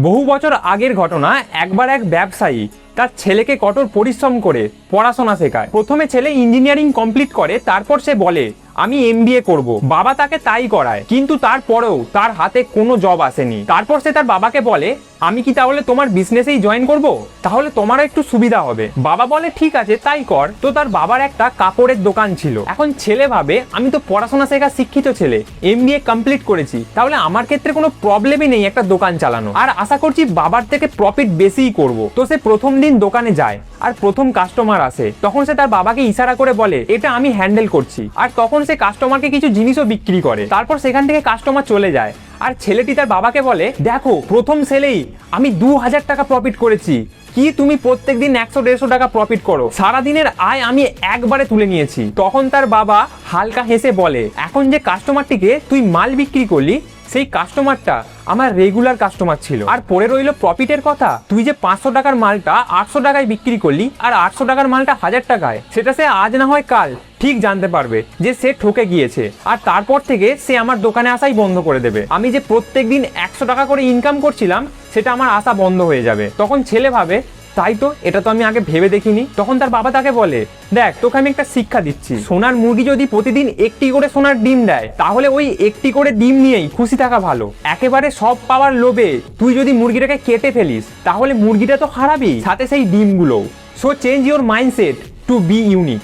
বহু বছর আগের ঘটনা। একবার এক ব্যবসায়ী তার ছেলেকে কঠোর পরিশ্রম করে পড়াশোনা শেখায়। প্রথমে ছেলে ইঞ্জিনিয়ারিং কমপ্লিট করে, তারপর সে বলে আমি এমবিএ করব। বাবা তাকে তাই করায়, কিন্তু তারপরেও তার হাতে কোনো জব আসেনি। তারপর সে তার বাবাকে বলে আমি কি তাহলে তোমার বিজনেসেই জয়েন করব, তাহলে তোমারও একটু সুবিধা হবে। বাবা বলে ঠিক আছে তাই কর। তো তার বাবার একটা কাপড়ের দোকান ছিল। এখন ছেলে ভাবে আমি তো পড়াশোনা শেখা শিক্ষিত ছেলে, এমবিএ কমপ্লিট করেছি, তাহলে আমার ক্ষেত্রে কোনো প্রবলেমই নেই একটা দোকান চালানো, আর আশা করছি বাবার থেকে প্রফিট বেশিই করব। তো সে প্রথম দিন দোকানে যায় আর প্রথম কাস্টমার আসে। তখন সে তার বাবাকে ইশারা করে বলে এটা আমি হ্যান্ডেল করছি, আর তখন সে কাস্টমারকে কিছু জিনিসও বিক্রি করে। তারপর সেখান থেকে কাস্টমার চলে যায় আর ছেলেটি তার বাবাকে বলে দেখো প্রথম সেলেই আমি 2000 টাকা প্রফিট করেছি। কি তুমি প্রত্যেকদিন 100-150 টাকা প্রফিট করো, সারাদিনের আয় আমি একবারে তুলে নিয়েছি। তখন তার বাবা হালকা হেসে বলে এখন যে কাস্টমারটিকে তুই মাল বিক্রি করলি সেই কাস্টমারটা আমার রেগুলার কাস্টমার ছিল। আর পড়ে রইল প্রফিটের কথা। তুই যে 500 টাকার মালটা 800 টাকায় বিক্রি করলি আর 800 টাকার মালটা 1000 টাকায়, সেটা সে আজ না হয় কাল ঠিক জানতে পারবে যে সে ঠকে গিয়েছে, আর তারপর থেকে সে আমার দোকানে আসাই বন্ধ করে দেবে। আমি যে প্রত্যেকদিন 100 টাকা করে ইনকাম করছিলাম সেটা আমার আসা বন্ধ হয়ে যাবে। তখন ছেলে ভাবে তাই তো, এটা তো আমি আগে ভেবে দেখিনি। তখন তার বাবা তাকে বলে দেখ তোকে আমি একটা শিক্ষা দিচ্ছি, সোনার মুরগি যদি প্রতিদিন একটি করে সোনার ডিম দেয় তাহলে ওই একটি করে ডিম নিয়েই খুশি থাকা ভালো। একেবারে সব পাওয়ার লোভে তুই যদি মুরগিটাকে কেটে ফেলিস তাহলে মুরগিটা তো হারাবি, সাথে সেই ডিমগুলো। So change your mindset to be unique.